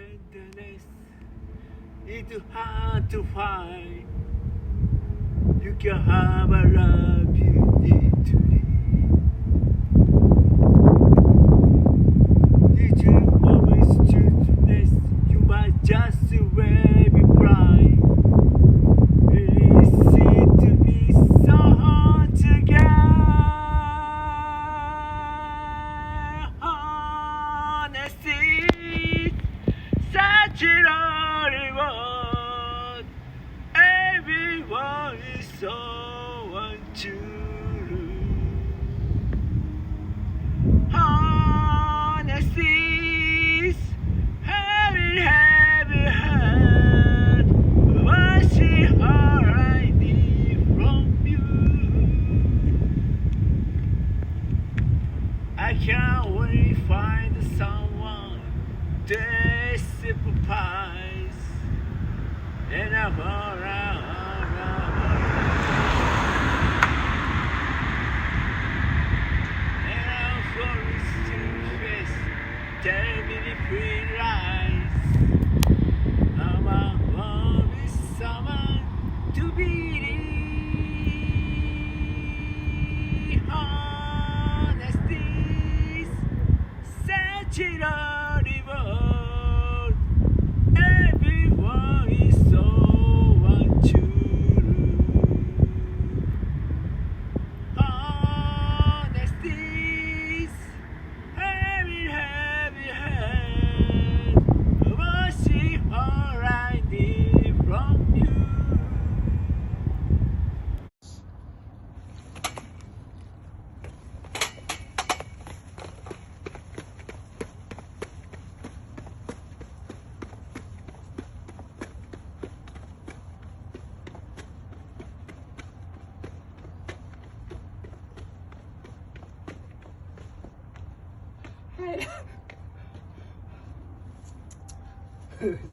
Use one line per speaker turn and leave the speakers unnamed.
tenderness is hard to find. You can have a love you need to leave. You should always choose this. You might just wave it blind. It seems to be so hard to get. Honesty, such a lonely world. Everyone is so untrue. Honesty, heavy, heavy heart. Washing all I need from you. I can't wait to find someone to sympathize. And I'm around. And I'm forced to face terribly free lies. I'm always someone to believe. Honesty, such a lonely world. Everyone is so untrue. Honesty, heavy, heavy hand. Washing all I need from you.
Hey.